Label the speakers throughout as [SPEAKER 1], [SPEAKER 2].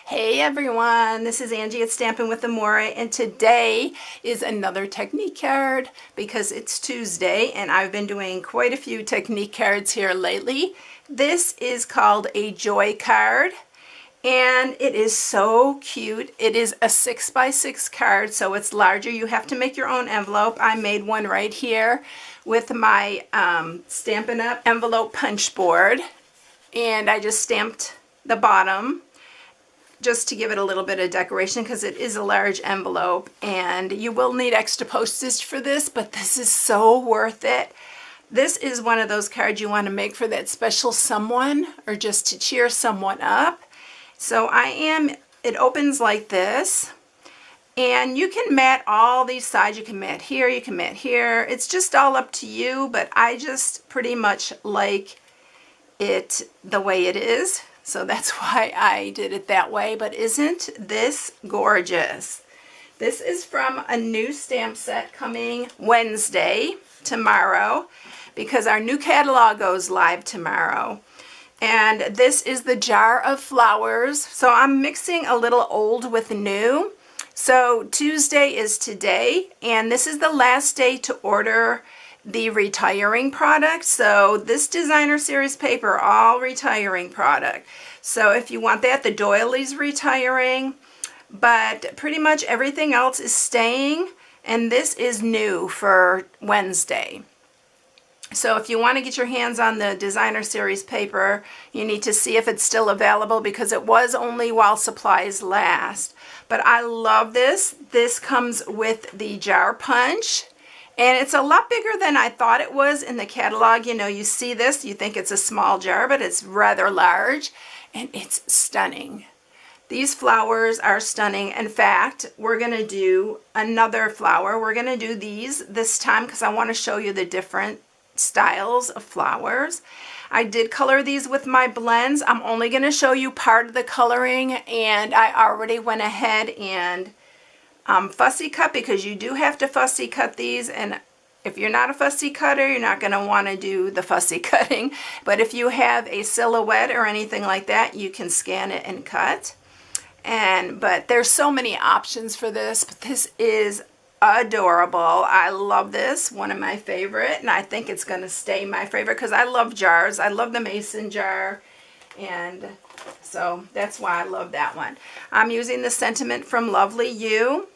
[SPEAKER 1] Hey everyone, this is Angie at StampingWithAmore, and today is another technique card because it's Tuesday and I've been doing quite a few technique cards here lately. This is called a joy card and it is so cute. It is a 6x6 card, so it's larger. You have to make your own envelope. I made one right here with my Stampin' Up! Envelope punch board, and I just stamped the bottom just to give it a little bit of decoration because it is a large envelope and you will need extra postage for this, but this is so worth it. This is one of those cards you want to make for that special someone or just to cheer someone up. So it opens like this, and you can mat all these sides. You can mat here, you can mat here. It's just all up to you, but I just pretty much like it the way it is. So that's why I did it that way. But isn't this gorgeous? This is from a new stamp set coming Wednesday, tomorrow, because our new catalog goes live tomorrow. And this is the jar of flowers. So I'm mixing a little old with new. So Tuesday is today, and this is the last day to order the retiring product. So this designer series paper, all retiring product. So if you want that, the doilies retiring, but pretty much everything else is staying, and this is new for Wednesday. So if you want to get your hands on the designer series paper, you need to see if it's still available because it was only while supplies last. But I love this. This comes with the jar punch. And it's a lot bigger than I thought it was in the catalog. You know, you see this, you think it's a small jar, but it's rather large, and it's stunning. These flowers are stunning. In fact, we're going to do another flower. We're going to do these this time because I want to show you the different styles of flowers. I did color these with my blends. I'm only going to show you part of the coloring, and I already went ahead and fussy cut, because you do have to fussy cut these, and if you're not a fussy cutter, you're not going to want to do the fussy cutting. But if you have a silhouette or anything like that, you can scan it and cut. But there's so many options for this, but this is adorable. I love this, one of my favorite, and I think it's going to stay my favorite because I love jars. I love the mason jar, and so that's why I love that one. I'm using the Sentiment from Lovely You.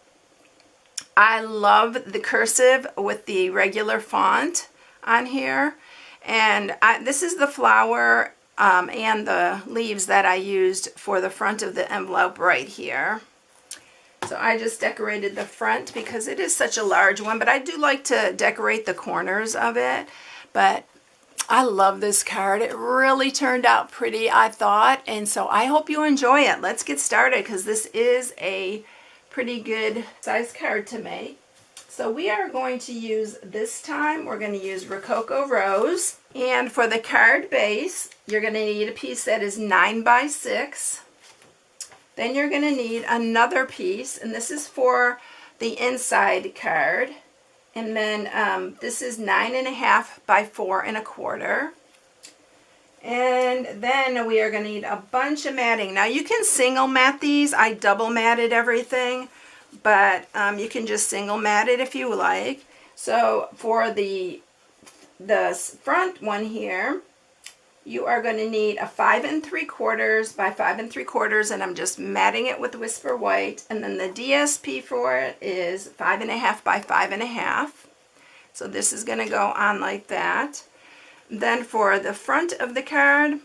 [SPEAKER 1] I love the cursive with the regular font on here. And this is the flower and the leaves that I used for the front of the envelope right here. So I just decorated the front because it is such a large one, but I do like to decorate the corners of it. But I love this card. It really turned out pretty, I thought, and so I hope you enjoy it. Let's get started because this is a pretty good size card to make. So we are going to use, this time, we're going to use Rococo Rose. And for the card base, you're going to need a piece that is 9x6. Then you're going to need another piece, and this is for the inside card. And then this is 9.5 by 4 1/4. And then we are going to need a bunch of matting. Now you can single mat these. I double matted everything, but you can just single mat it if you like. So for the front one here, you are going to need a 5 3/4 by 5 3/4, and I'm just matting it with Whisper White. And then the DSP for it is 5.5 by 5.5. So this is going to go on like that. Then for the front of the card,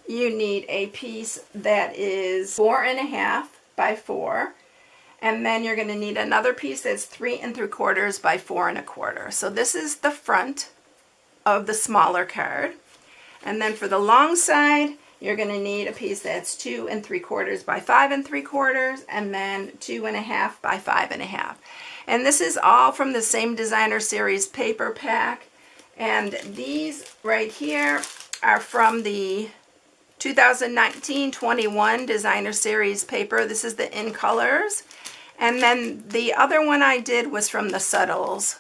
[SPEAKER 1] you need a piece that is 4.5 by 4. And then you're going to need another piece that's 3 3/4 by 4 1/4. So this is the front of the smaller card. And then for the long side, you're going to need a piece that's 2 3/4 by 5 3/4, and then 2.5 by 5.5. And this is all from the same designer series paper pack. And these right here are from the 2019-21 designer series paper. This is the In Colors. And then the other one I did was from the Subtles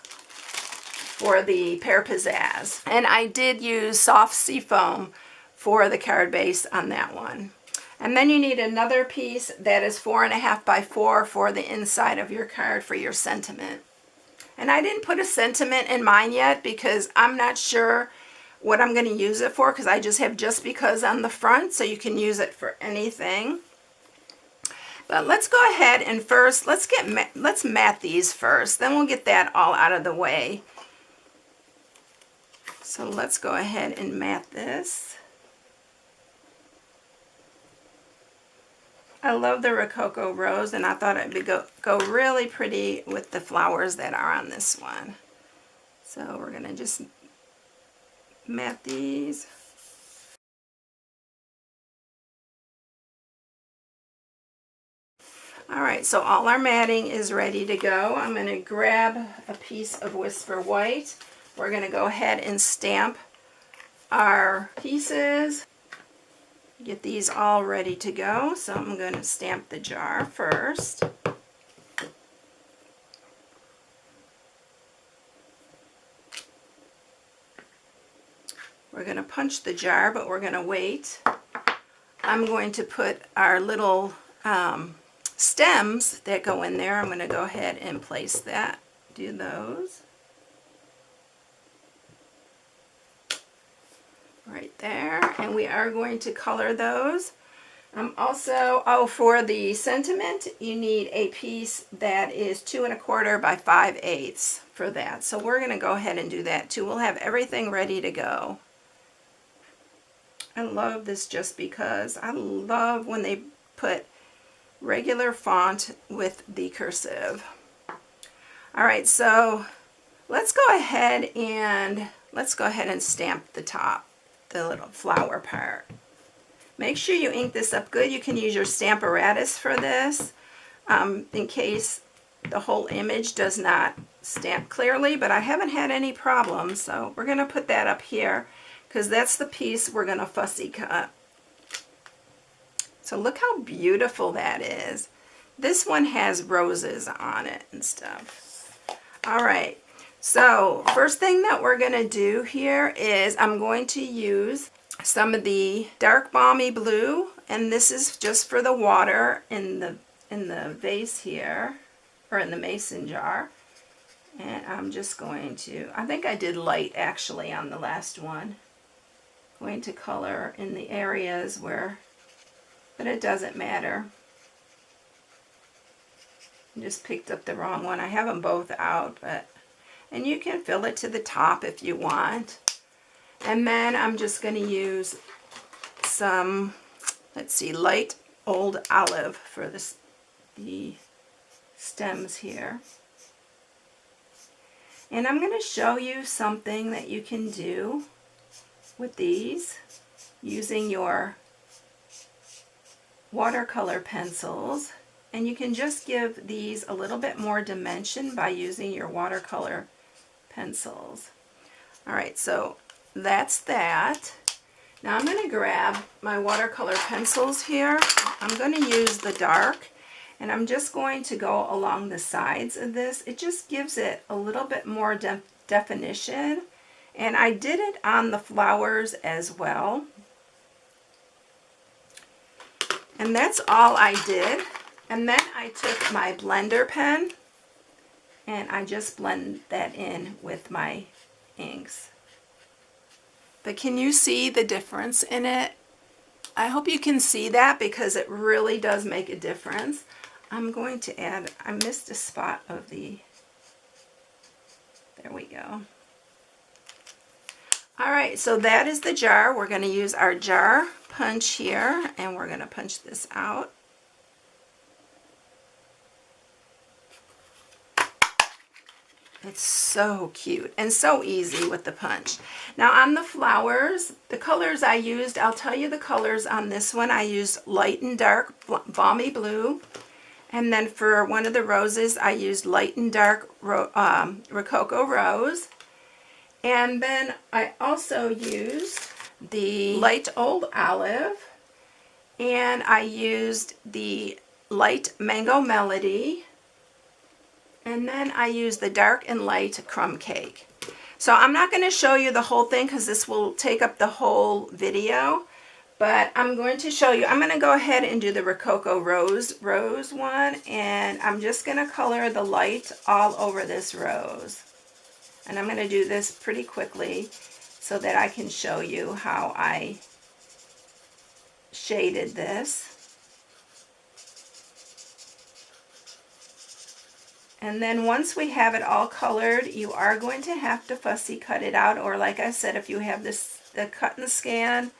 [SPEAKER 1] for the Pear Pizzazz. And I did use soft seafoam for the card base on that one. And then you need another piece that is 4.5 by 4 for the inside of your card for your sentiment. And I didn't put a sentiment in mine yet because I'm not sure what I'm going to use it for, because I just have just because on the front, so you can use it for anything. But let's go ahead and first let's mat these first, then we'll get that all out of the way. So let's go ahead and mat this. I love the Rococo Rose, and I thought it would go really pretty with the flowers that are on this one. So we're going to just mat these. Alright, so all our matting is ready to go. I'm going to grab a piece of Whisper White. We're going to go ahead and stamp our pieces. Get these all ready to go. So I'm going to stamp the jar first. We're going to punch the jar, but we're going to wait. I'm going to put our little stems that go in there. I'm going to go ahead and place that. Do those. Right there, and we are going to color those. Also, for the sentiment, you need a piece that is 2 1/4 by 5/8 for that. So we're going to go ahead and do that too. We'll have everything ready to go. I love this just because I love when they put regular font with the cursive. All right, so let's go ahead and stamp the top, the little flower part. Make sure you ink this up good. You can use your Stamparatus for this in case the whole image does not stamp clearly, but I haven't had any problems. So we're going to put that up here because that's the piece we're going to fussy cut. So look how beautiful that is. This one has roses on it and stuff. All right. So first thing that we're going to do here is I'm going to use some of the dark balmy blue, and this is just for the water in the vase here, or in the mason jar. And I'm just going to, I think I did light actually on the last one. Going to color in the areas where, but it doesn't matter. I just picked up the wrong one. I have them both out, but and you can fill it to the top if you want. And then I'm just going to use some, let's see, light old olive for the stems here. And I'm going to show you something that you can do with these using your watercolor pencils. And you can just give these a little bit more dimension by using your watercolor pencils. Alright, so that's that. Now I'm going to grab my watercolor pencils here. I'm going to use the dark, and I'm just going to go along the sides of this. It just gives it a little bit more definition, and I did it on the flowers as well. And that's all I did. And then I took my blender pen and I just blend that in with my inks. But can you see the difference in it? I hope you can see that because it really does make a difference. I'm going to add, I missed a spot of the, there we go. Alright, so that is the jar. We're going to use our jar punch here, and we're going to punch this out. It's so cute and so easy with the punch. Now on the flowers, the colors I used, I'll tell you the colors on this one. I used light and dark balmy blue. And then for one of the roses, I used light and dark Rococo Rose. And then I also used the light old olive. And I used the light Mango Melody. And then I use the dark and light crumb cake. So I'm not going to show you the whole thing because this will take up the whole video. But I'm going to show you, I'm going to go ahead and do the Rococo Rose one, and I'm just going to color the light all over this rose. And I'm going to do this pretty quickly so that I can show you how I shaded this. And then once we have it all colored, you are going to have to fussy cut it out, or like I said, if you have the cut and scan,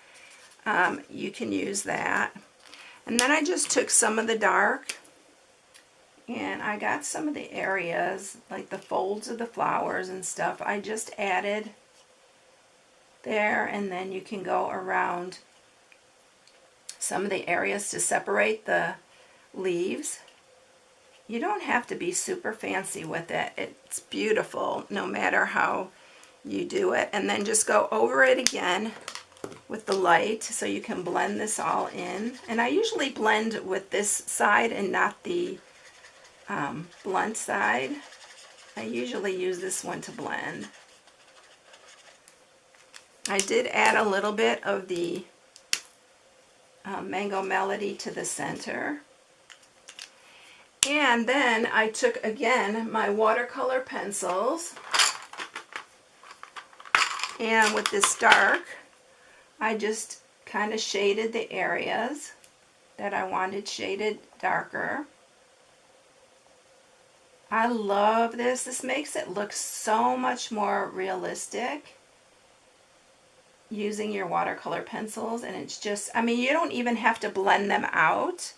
[SPEAKER 1] you can use that. And then I just took some of the dark and I got some of the areas, like the folds of the flowers and stuff, I just added there, and then you can go around some of the areas to separate the leaves. You don't have to be super fancy with it. It's beautiful no matter how you do it. And then just go over it again with the light so you can blend this all in. And I usually blend with this side and not the blunt side. I usually use this one to blend. I did add a little bit of the Mango Melody to the center. And then I took again my watercolor pencils, and with this dark I just kind of shaded the areas that I wanted shaded darker. I love this. This makes it look so much more realistic using your watercolor pencils, and it's just, I mean, you don't even have to blend them out.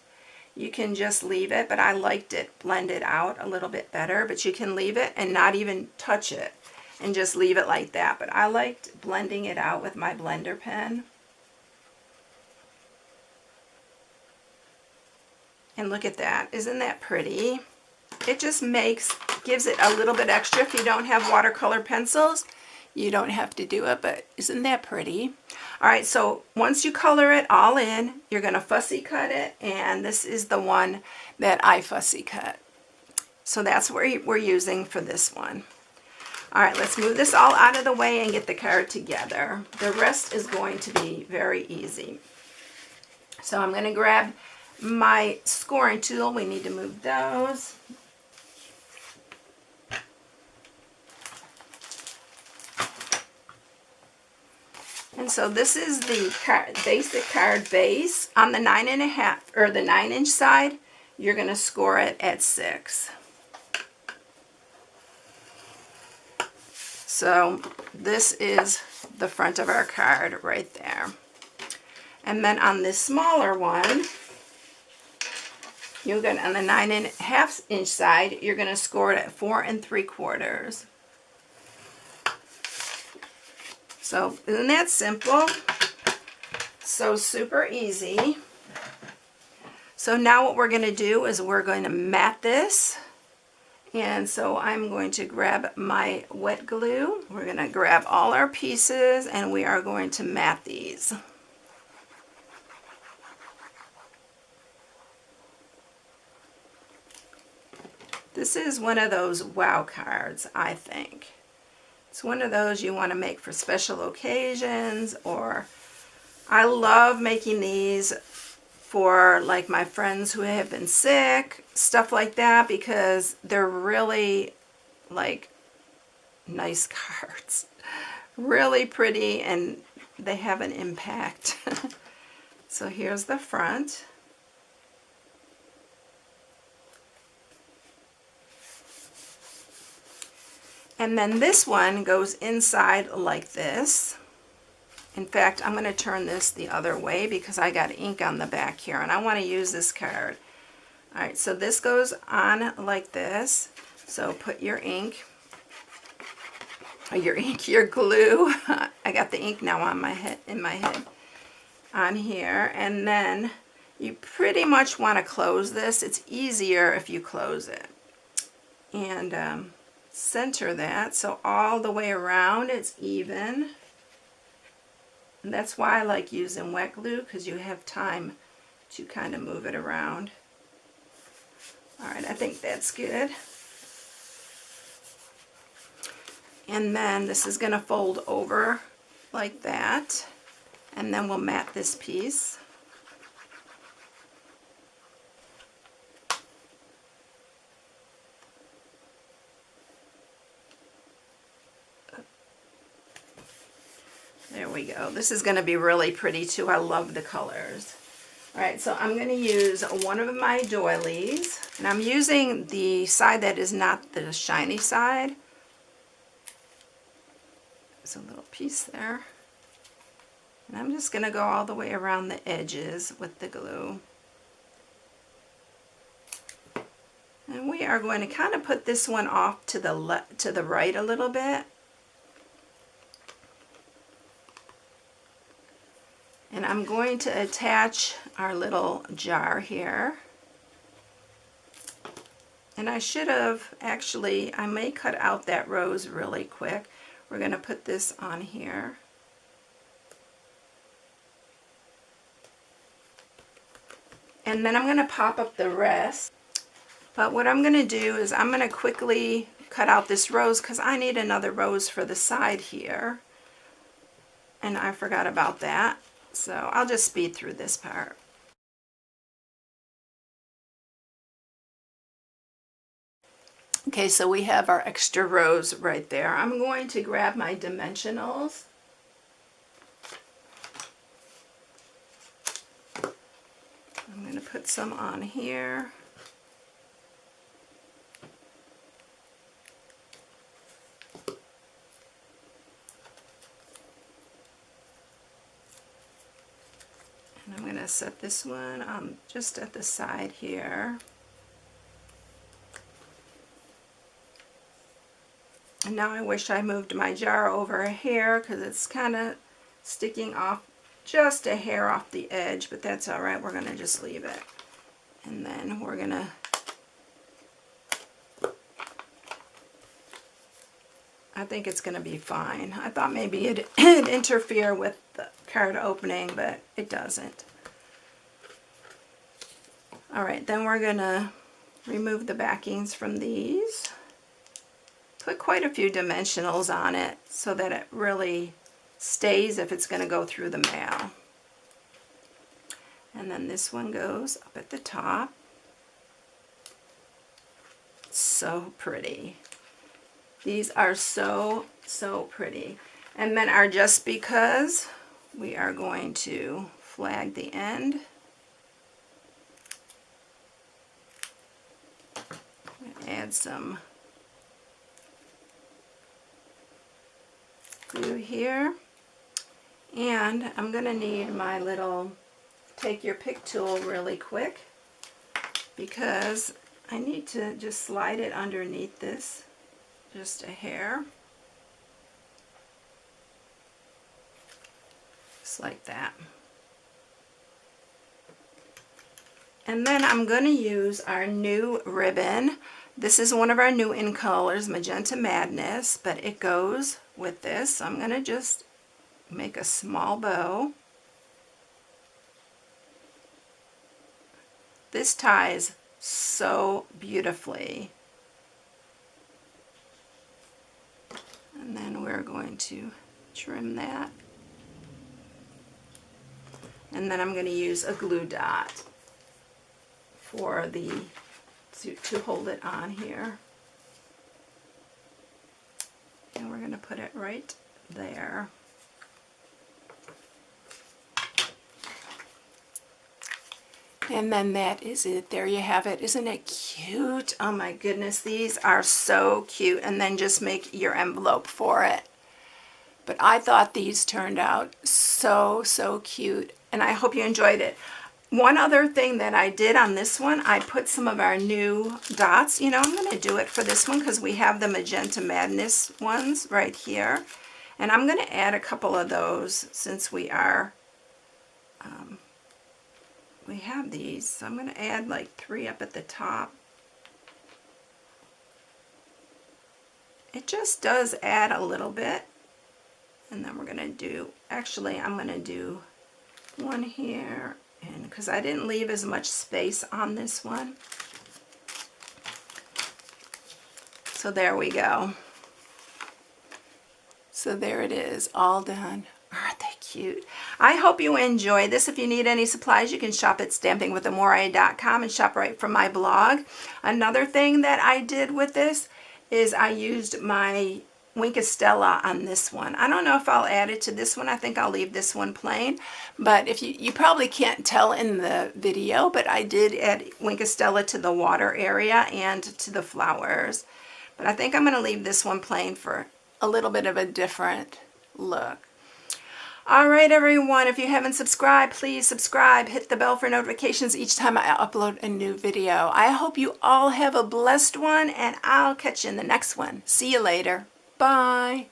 [SPEAKER 1] You can just leave it, but I liked it blended out a little bit better, but you can leave it and not even touch it and just leave it like that. But I liked blending it out with my blender pen. And look at that. Isn't that pretty? It just gives it a little bit extra. If you don't have watercolor pencils, you don't have to do it, but isn't that pretty? All right, so once you color it all in, you're going to fussy cut it, and this is the one that I fussy cut. So that's what we're using for this one. All right, let's move this all out of the way and get the card together. The rest is going to be very easy. So I'm going to grab my scoring tool. We need to move those. And so this is the basic card base. On the 9.5 or the 9-inch side, you're going to score it at 6. So this is the front of our card right there. And then on this smaller one, you're going to, on the 9.5-inch side, you're going to score it at 4 3/4. So isn't that simple? So super easy. So now what we're going to do is we're going to mat this. And so I'm going to grab my wet glue. We're going to grab all our pieces and we are going to mat these. This is one of those wow cards, I think. It's one of those you want to make for special occasions, or I love making these for like my friends who have been sick, stuff like that, because they're really like nice cards. Really pretty, and they have an impact. So here's the front. And then this one goes inside like this. In fact, I'm going to turn this the other way because I got ink on the back here and I want to use this card. Alright, so this goes on like this. So put your ink, or your glue. I got the ink now on my head, on here. And then you pretty much want to close this. It's easier if you close it. And center that so all the way around it's even. And that's why I like using wet glue, because you have time to kind of move it around. Alright, I think that's good. And then this is going to fold over like that. And then we'll mat this piece. There we go. This is going to be really pretty too. I love the colors. All right, so I'm going to use one of my doilies, and I'm using the side that is not the shiny side. There's a little piece there. And I'm just going to go all the way around the edges with the glue. And we are going to kind of put this one off to the right a little bit. And I'm going to attach our little jar here. And I should have, actually, I may cut out that rose really quick. We're going to put this on here. And then I'm going to pop up the rest. But what I'm going to do is I'm going to quickly cut out this rose because I need another rose for the side here. And I forgot about that. So I'll just speed through this part. Okay, so we have our extra rose right there. I'm going to grab my dimensionals. I'm going to put some on here. And I'm going to set this one just at the side here. And now I wish I moved my jar over here because it's kind of sticking off just a hair off the edge, but that's all right. We're going to just leave it. And then we're going to I think it's going to be fine. I thought maybe it'd interfere with the card opening, but it doesn't. All right, then we're going to remove the backings from these. Put quite a few dimensionals on it so that it really stays if it's going to go through the mail. And then this one goes up at the top. So pretty. These are so pretty. And then our just because, we are going to flag the end. Add some glue here. And I'm going to need my little take your pick tool really quick because I need to just slide it underneath this. Just a hair. Just like that. And then I'm going to use our new ribbon. This is one of our new in colors, Magenta Madness, but it goes with this. So I'm going to just make a small bow. This ties so beautifully. And then we're going to trim that. And then I'm going to use a glue dot for the to hold it on here. And we're going to put it right there. And then that is it. There you have it. Isn't it cute? Oh my goodness, these are so cute. And then just make your envelope for it. But I thought these turned out so cute. And I hope you enjoyed it. One other thing that I did on this one, I put some of our new dots. You know, I'm going to do it for this one because we have the Magenta Madness ones right here. And I'm going to add a couple of those since we are... we have these, so I'm going to add like 3 up at the top. It just does add a little bit. And then we're going to do, actually I'm going to do one here, and because I didn't leave as much space on this one. So there we go. So there it is, all done. Aren't they cute? I hope you enjoy this. If you need any supplies, you can shop at StampingWithAmore.com and shop right from my blog. Another thing that I did with this is I used my Wink Estella on this one. I don't know if I'll add it to this one. I think I'll leave this one plain. But if you probably can't tell in the video, but I did add Wink Estella to the water area and to the flowers. But I think I'm going to leave this one plain for a little bit of a different look. All right, everyone, if you haven't subscribed, please subscribe. Hit the bell for notifications each time I upload a new video. I hope you all have a blessed one, and I'll catch you in the next one. See you later. Bye.